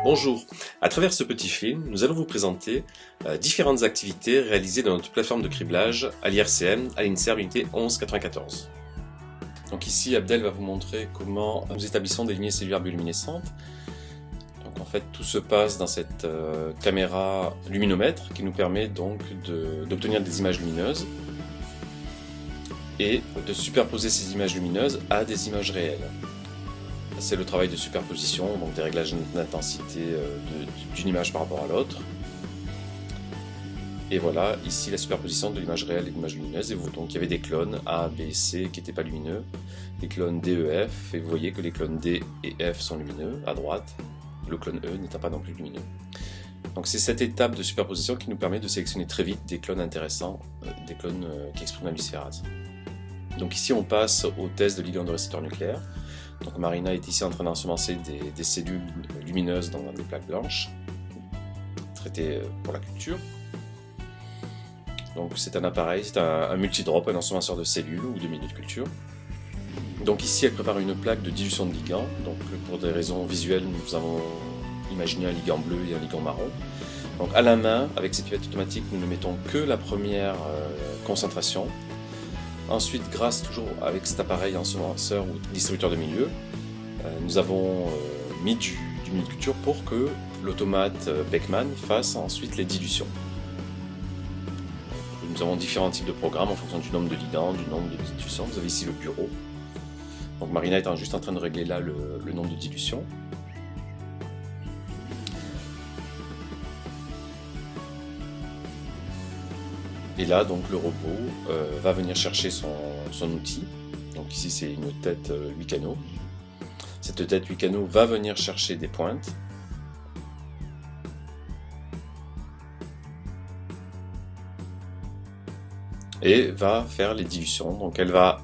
Bonjour, à travers ce petit film, nous allons vous présenter différentes activités réalisées dans notre plateforme de criblage à l'IRCM, à l'INSERM Unité 1194. Donc ici, Abdel va vous montrer comment nous établissons des lignées cellulaires bioluminescentes. Donc en fait, tout se passe dans cette caméra luminomètre qui nous permet donc d'obtenir des images lumineuses et de superposer ces images lumineuses à des images réelles. C'est le travail de superposition, donc des réglages d'intensité d'une image par rapport à l'autre. Et voilà, ici la superposition de l'image réelle et de l'image lumineuse. Et donc il y avait des clones A, B, C qui n'étaient pas lumineux, des clones D, E, F, et vous voyez que les clones D et F sont lumineux à droite, le clone E n'étant pas non plus lumineux. Donc c'est cette étape de superposition qui nous permet de sélectionner très vite des clones intéressants, des clones qui expriment la luciferase. Donc ici on passe au test de ligand de récepteur nucléaire. Donc Marina est ici en train d'ensemencer des cellules lumineuses dans des plaques blanches, traitées pour la culture. Donc c'est un appareil, c'est un multidrop, un ensemenceur de cellules ou de milieux de culture. Donc ici elle prépare une plaque de dilution de ligand. Donc pour des raisons visuelles, nous avons imaginé un ligand bleu et un ligand marron. Donc à la main, avec cette pipette automatique, nous ne mettons que la première concentration. Ensuite, grâce toujours avec cet appareil ensemenceur ou distributeur de milieu, nous avons mis du milieu de culture pour que l'automate Beckman fasse ensuite les dilutions. Nous avons différents types de programmes en fonction du nombre de ligands, du nombre de dilutions. Vous avez ici le bureau. Donc Marina est juste en train de régler là le nombre de dilutions. Et là, donc, le robot va venir chercher son outil. Donc ici, c'est une tête 8 canaux. Cette tête 8 canaux va venir chercher des pointes. Et va faire les dilutions. Donc elle va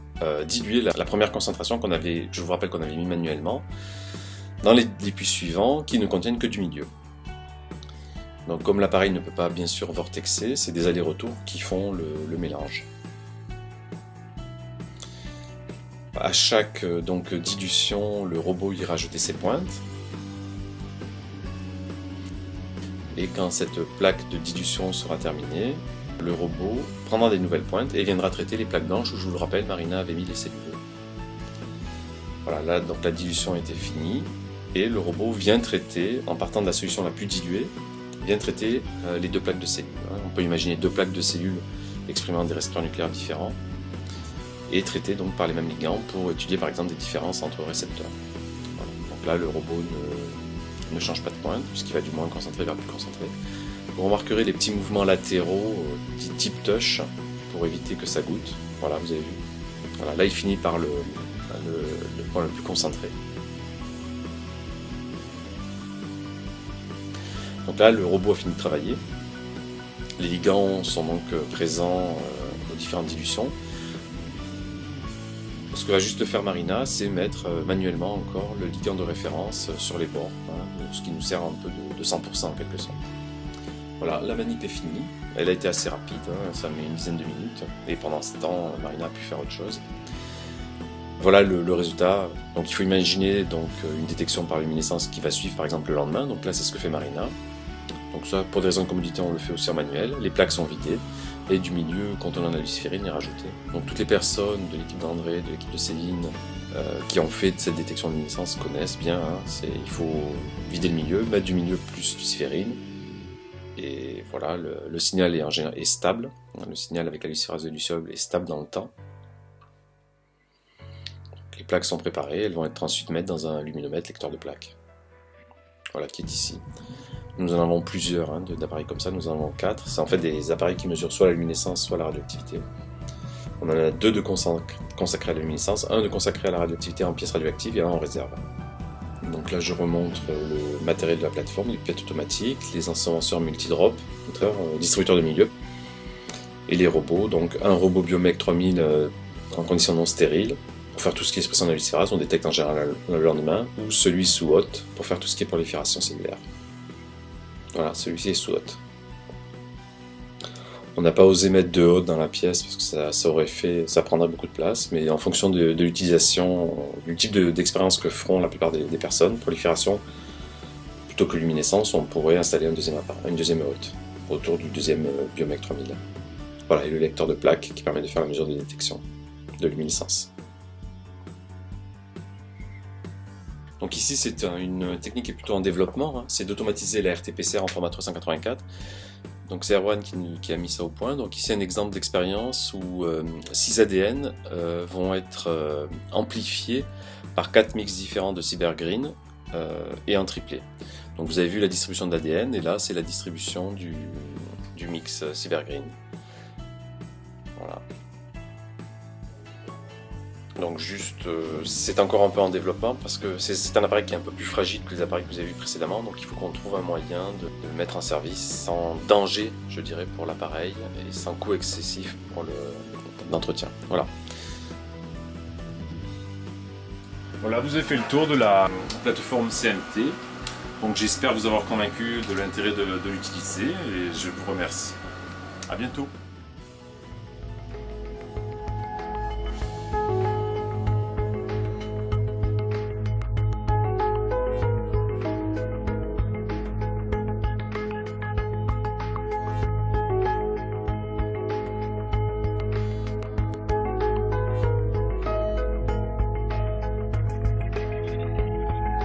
diluer la première concentration qu'on avait, je vous rappelle qu'on avait mis manuellement, dans les puits suivants qui ne contiennent que du milieu. Donc comme l'appareil ne peut pas bien sûr vortexer, c'est des allers-retours qui font le mélange. À chaque dilution, le robot ira rajouter ses pointes. Et quand cette plaque de dilution sera terminée, le robot prendra des nouvelles pointes et viendra traiter les plaques blanches où, je vous le rappelle, Marina avait mis les cellules. Voilà, là donc la dilution était finie et le robot vient traiter, en partant de la solution la plus diluée, vient traiter les deux plaques de cellules. On peut imaginer deux plaques de cellules exprimant des récepteurs nucléaires différents et traitées donc par les mêmes ligands pour étudier par exemple des différences entre récepteurs. Voilà. Donc là le robot ne change pas de pointe puisqu'il va du moins concentré vers le plus concentré. Vous remarquerez les petits mouvements latéraux type touch pour éviter que ça goûte. Voilà, vous avez vu. Voilà, là il finit par le point le plus concentré. Donc là, le robot a fini de travailler. Les ligands sont donc présents aux différentes dilutions. Ce que va juste faire Marina, c'est mettre manuellement encore le ligand de référence sur les bords, ce qui nous sert un peu de 100% en quelque sorte. Voilà, la manip est finie. Elle a été assez rapide, ça met une dizaine de minutes. Et pendant ce temps, Marina a pu faire autre chose. Voilà le résultat. Donc il faut imaginer une détection par luminescence qui va suivre par exemple le lendemain. Donc là, c'est ce que fait Marina. Donc ça, pour des raisons de commodité, on le fait aussi en manuel. Les plaques sont vidées et du milieu contenant la luciférine est rajouté. Donc toutes les personnes de l'équipe d'André, de l'équipe de Céline, qui ont fait cette détection de luminescence connaissent bien. Il faut vider le milieu, mettre du milieu plus luciférine. Et voilà, le signal est stable. Le signal avec la luciférase de Luciol est stable dans le temps. Donc, les plaques sont préparées, elles vont être ensuite mises dans un luminomètre lecteur de plaques. Voilà, qui est ici. Nous en avons plusieurs d'appareils comme ça, nous en avons 4. C'est en fait des appareils qui mesurent soit la luminescence, soit la radioactivité. On en a 2 de consacrés à la luminescence, un de consacré à la radioactivité en pièces radioactives et un en réserve. Donc là je remontre le matériel de la plateforme, les pipettes automatiques, les ensemenceurs multidrop, distributeurs de milieu, et les robots. Donc un robot Biomec 3000 en conditions non stériles, pour faire tout ce qui est expression de la luciférase, on détecte en général le lendemain, ou celui sous hôte, pour faire tout ce qui est prolifération cellulaire. Voilà, celui-ci est sous hôte. On n'a pas osé mettre de hôte dans la pièce parce que ça prendrait beaucoup de place, mais en fonction de l'utilisation, du type d'expérience que feront la plupart des personnes, prolifération plutôt que luminescence, on pourrait installer une deuxième hôte autour du deuxième Biomec 3000. Voilà, et le lecteur de plaques qui permet de faire la mesure de détection de luminescence. Donc ici, c'est une technique qui est plutôt en développement, hein. C'est d'automatiser la RT-PCR en format 384. Donc c'est Erwan qui a mis ça au point. Donc ici, un exemple d'expérience où 6 ADN vont être amplifiés par 4 mix différents de CyberGreen et un triplet. Donc vous avez vu la distribution de l'ADN, et là, c'est la distribution du mix CyberGreen. Voilà. Donc juste, c'est encore un peu en développement parce que c'est un appareil qui est un peu plus fragile que les appareils que vous avez vus précédemment, donc il faut qu'on trouve un moyen de le mettre en service sans danger, je dirais, pour l'appareil et sans coût excessif pour l'entretien. Voilà. Voilà, vous avez fait le tour de la plateforme CNT, donc j'espère vous avoir convaincu de l'intérêt de l'utiliser et je vous remercie. À bientôt.